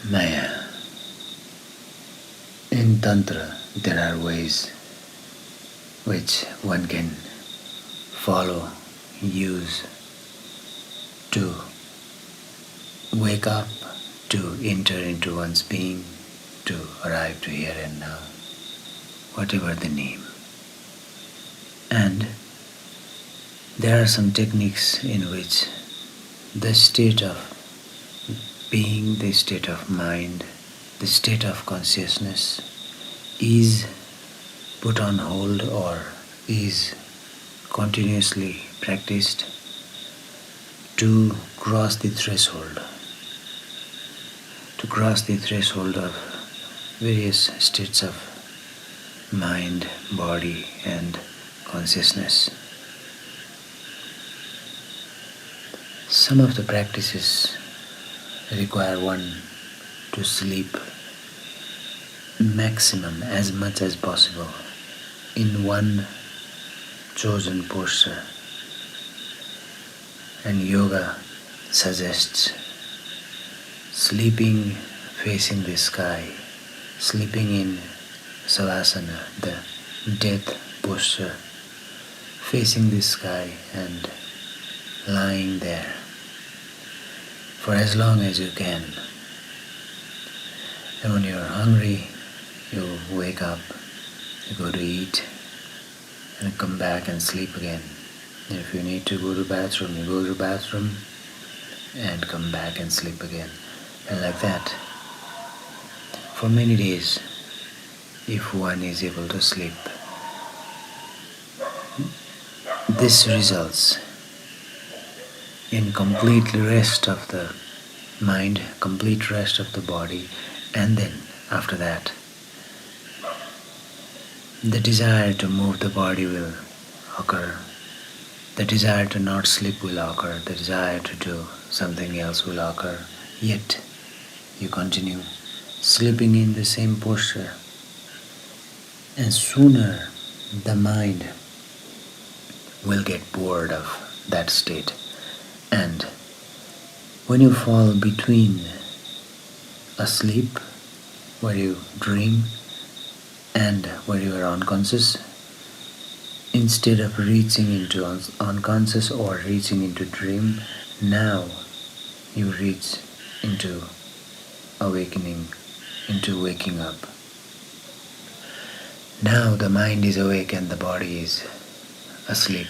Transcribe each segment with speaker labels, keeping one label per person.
Speaker 1: Maya. In Tantra, there are ways which one can follow, use to wake up, to enter into one's being, to arrive to here and now, whatever the name. And there are some techniques in which the state of being, the state of mind, the state of consciousness is put on hold or is continuously practiced to cross the threshold of various states of mind, body and consciousness. Some of the practices require one to sleep maximum as much as possible in one chosen posture, and yoga suggests sleeping facing the sky, sleeping in savasana, the death posture, facing the sky and lying there for as long as you can. And when you're hungry, you wake up, you go to eat, and come back and sleep again. And if you need to go to bathroom, you go to bathroom and come back and sleep again. And like that, for many days, if one is able to sleep. This results in complete rest of the mind, complete rest of the body, and then after that, the desire to move the body will occur, the desire to not sleep will occur, the desire to do something else will occur, yet you continue sleeping in the same posture, and sooner the mind will get bored of that state. And when you fall between asleep, where you dream, and where you are unconscious, instead of reaching into unconscious or reaching into dream, now you reach into awakening, into waking up. Now the mind is awake and the body is asleep.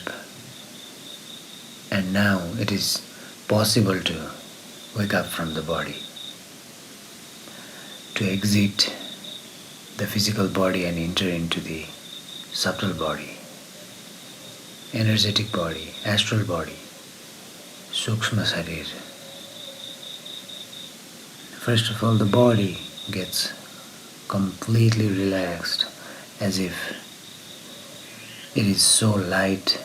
Speaker 1: And now it is possible to wake up from the body, to exit the physical body and enter into the subtle body, energetic body, astral body, Sukshma Sharir. First of all, the body gets completely relaxed, as if it is so light,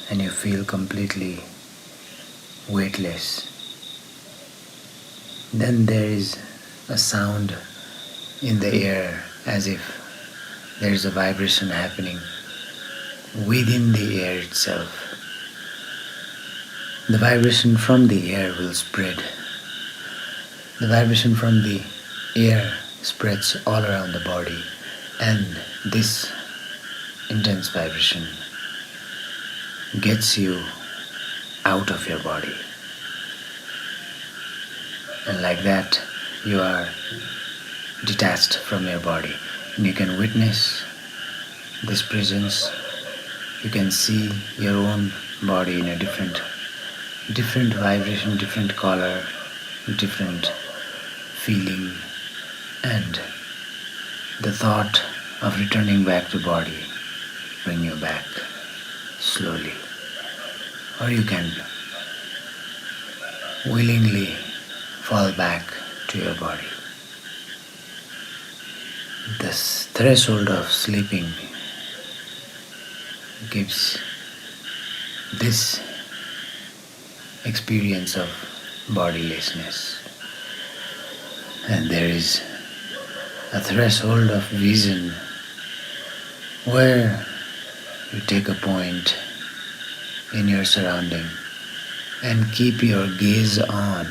Speaker 1: and you feel completely weightless. Then there is a sound in the air, as if there is a vibration happening within the air itself. The vibration from the air will spread. The vibration from the air spreads all around the body, and this intense vibration gets you out of your body. And like that, you are detached from your body, and you can witness this presence. You can see your own body in a different vibration, different color, different feeling, and the thought of returning back to body bring you back slowly. Or you can willingly fall back to your body. The threshold of sleeping gives this experience of bodilessness. And there is a threshold of vision where you take a point in your surrounding and keep your gaze on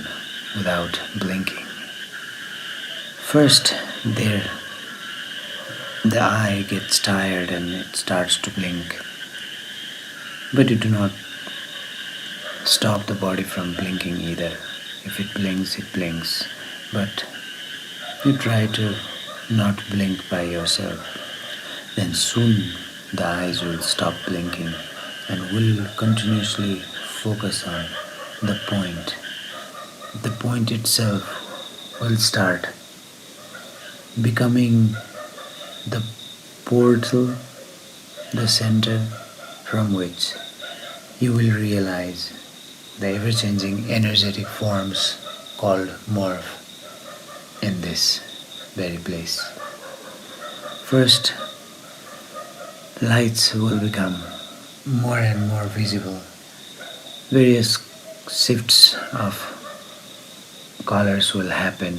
Speaker 1: without blinking. First, there the eye gets tired and it starts to blink, but you do not stop the body from blinking either. If it blinks, it blinks, but you try to not blink by yourself. Then soon the eyes will stop blinking and will continuously focus on the point. The point itself will start becoming the portal, the center from which you will realize the ever-changing energetic forms called morph in this very place. First, lights will become more and more visible. Various shifts of colors will happen,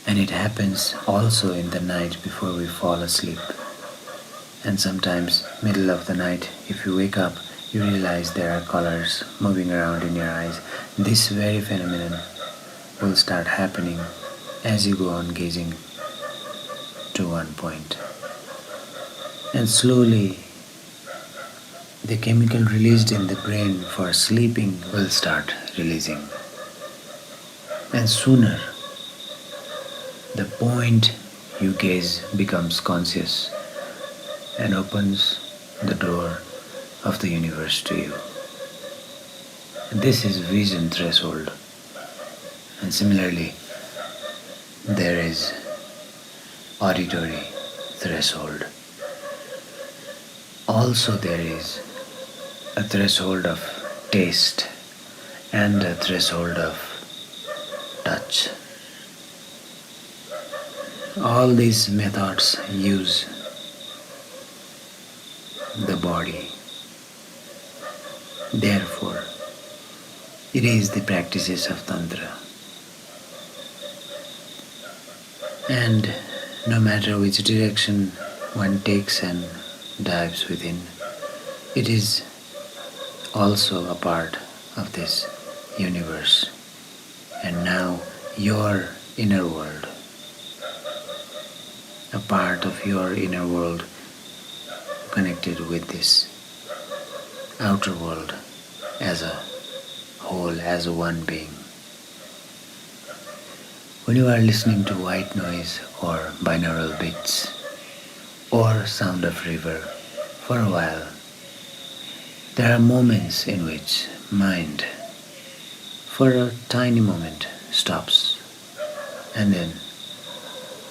Speaker 1: and it happens also in the night before we fall asleep. And sometimes middle of the night, if you wake up, you realize there are colors moving around in your eyes. This very phenomenon will start happening as you go on gazing to one point. And slowly the chemical released in the brain for sleeping will start releasing. And sooner the point you gaze becomes conscious and opens the door of the universe to you. And this is vision threshold. And similarly, there is auditory threshold. Also there is a threshold of taste and a threshold of touch. All these methods use the body. Therefore, it is the practices of Tantra. And no matter which direction one takes and dives within, it is also a part of this universe. And now your inner world, a part of your inner world connected with this outer world as a whole, as a one being. When you are listening to white noise or binaural beats or sound of river for a while, there are moments in which mind, for a tiny moment, stops and then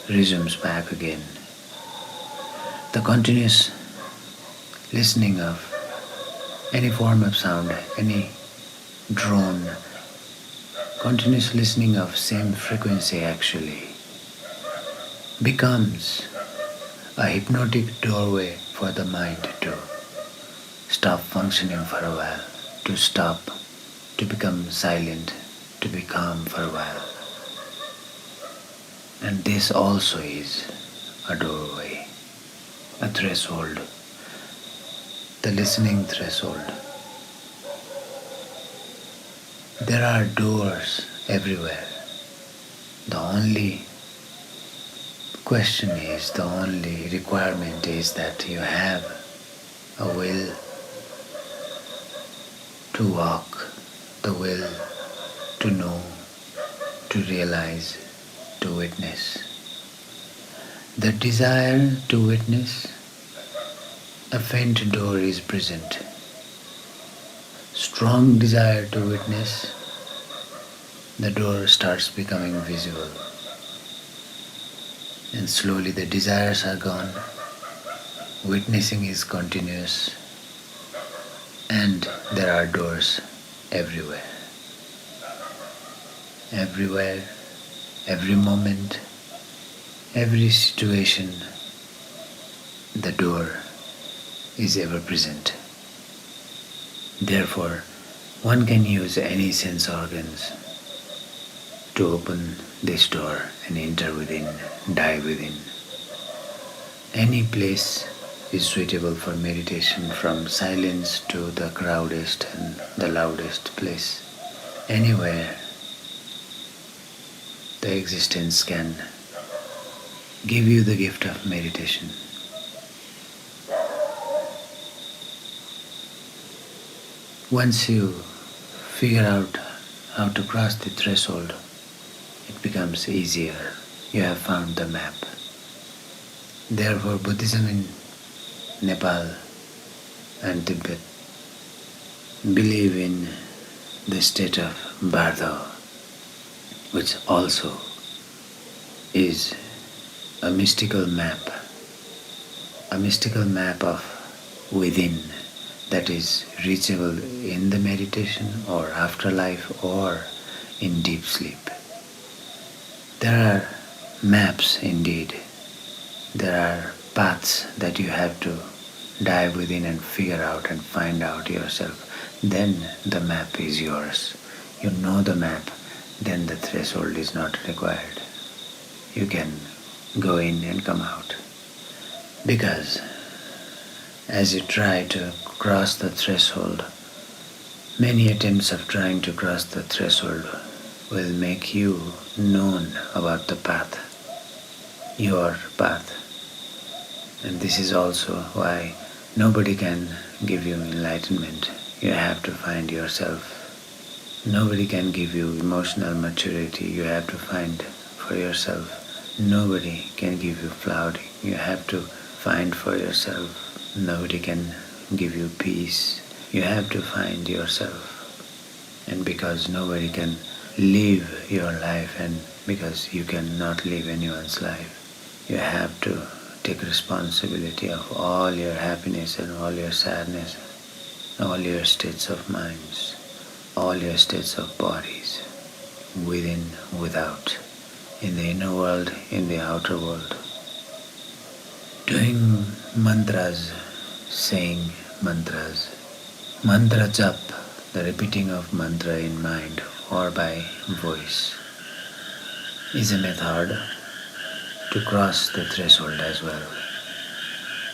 Speaker 1: resumes back again. The continuous listening of any form of sound, any drone, continuous listening of same frequency actually becomes a hypnotic doorway for the mind to stop functioning for a while, to stop, to become silent, to be calm for a while. And this also is a doorway, a threshold, the listening threshold. There are doors everywhere. The only question is, the only requirement is that you have a will to walk, the will to know, to realize, to witness. The desire to witness, a faint door is present. Strong desire to witness, the door starts becoming visible. And slowly the desires are gone, witnessing is continuous, and there are doors everywhere. Everywhere, every moment, every situation, the door is ever present. Therefore, one can use any sense organs to open this door and enter within, dive within. Any place is suitable for meditation, from silence to the crowdest and the loudest place. Anywhere the existence can give you the gift of meditation. Once you figure out how to cross the threshold, it becomes easier. You have found the map. Therefore, Buddhism in Nepal and Tibet believe in the state of Bardha, which also is a mystical map of within that is reachable in the meditation or afterlife or in deep sleep. There are maps indeed. There are paths that you have to dive within and figure out and find out yourself. Then the map is yours. You know the map, then the threshold is not required. You can go in and come out. Because as you try to cross the threshold, many attempts of trying to cross the threshold will make you known about the path, your path. And this is also why nobody can give you enlightenment. You have to find yourself. Nobody can give you emotional maturity. You have to find for yourself. Nobody can give you flowering. You have to find for yourself. Nobody can give you peace. You have to find yourself. And because nobody can live your life, and because you cannot live anyone's life, you have to take responsibility of all your happiness and all your sadness, all your states of minds, all your states of bodies, within, without, in the inner world, in the outer world. Doing mantras, saying mantras, mantra jap, the repeating of mantra in mind or by voice, is a method to cross the threshold as well.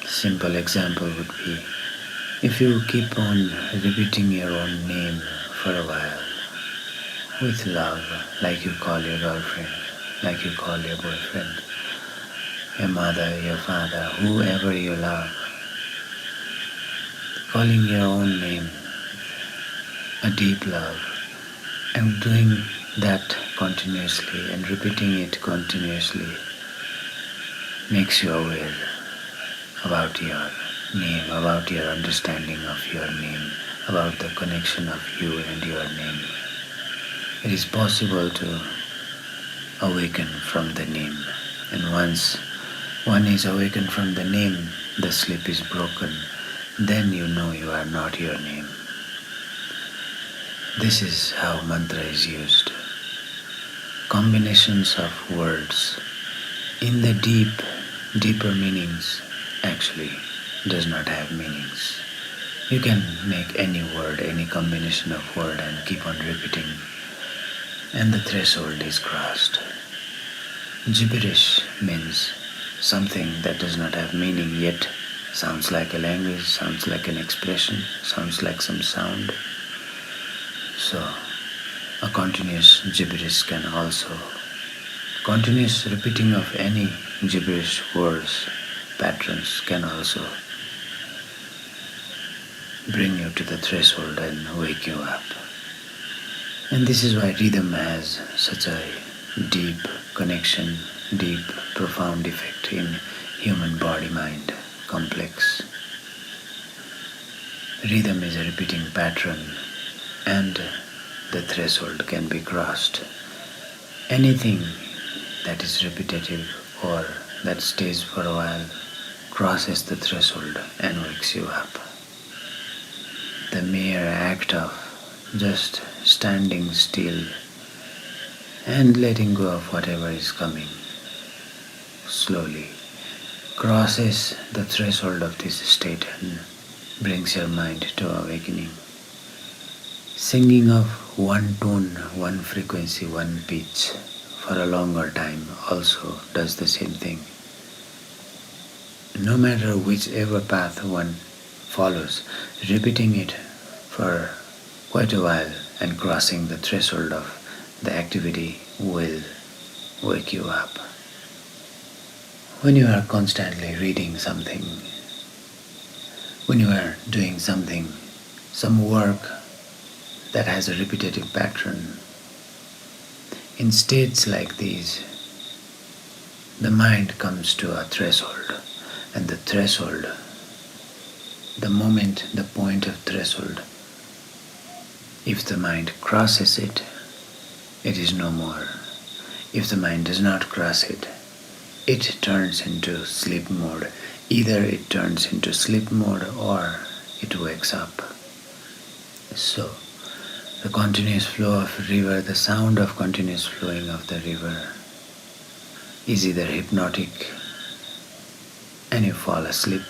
Speaker 1: Simple example would be, if you keep on repeating your own name for a while, with love, like you call your girlfriend, like you call your boyfriend, your mother, your father, whoever you love, calling your own name, a deep love, and doing that continuously and repeating it continuously makes you aware about your name, about your understanding of your name, about the connection of you and your name. It is possible to awaken from the name, and once one is awakened from the name, the sleep is broken. Then you know you are not your name. This is how mantra is used. Combinations of words in the deeper meanings actually does not have meanings. You can make any word, any combination of word and keep on repeating, and the threshold is crossed. Gibberish means something that does not have meaning yet sounds like a language, sounds like an expression, sounds like some sound. So a continuous gibberish can also, continuous repeating of any gibberish words, patterns can also bring you to the threshold and wake you up. And this is why rhythm has such a deep connection, deep, profound effect in human body-mind complex. Rhythm is a repeating pattern, and the threshold can be crossed. Anything that is repetitive or that stays for a while crosses the threshold and wakes you up. The mere act of just standing still and letting go of whatever is coming slowly crosses the threshold of this state and brings your mind to awakening. Singing of one tone, one frequency, one pitch for a longer time also does the same thing. No matter whichever path one follows, repeating it for quite a while and crossing the threshold of the activity will wake you up. When you are constantly reading something, when you are doing something, some work that has a repetitive pattern, in states like these, the mind comes to a threshold, and the threshold, the moment, the point of threshold, if the mind crosses it, it is no more. If the mind does not cross it, it turns into sleep mode. Either it turns into sleep mode or it wakes up. So, the continuous flow of river, the sound of continuous flowing of the river is either hypnotic and you fall asleep,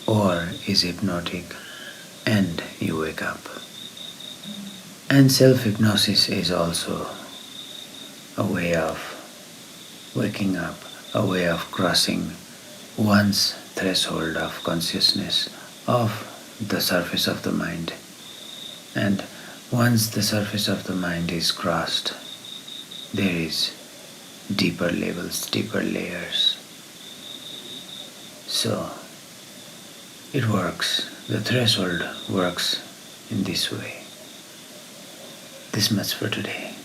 Speaker 1: or is hypnotic and you wake up. And self-hypnosis is also a way of waking up, a way of crossing one's threshold of consciousness of the surface of the mind. And once the surface of the mind is crossed, there is deeper levels, deeper layers. So it works, the threshold works in this way. This much for today.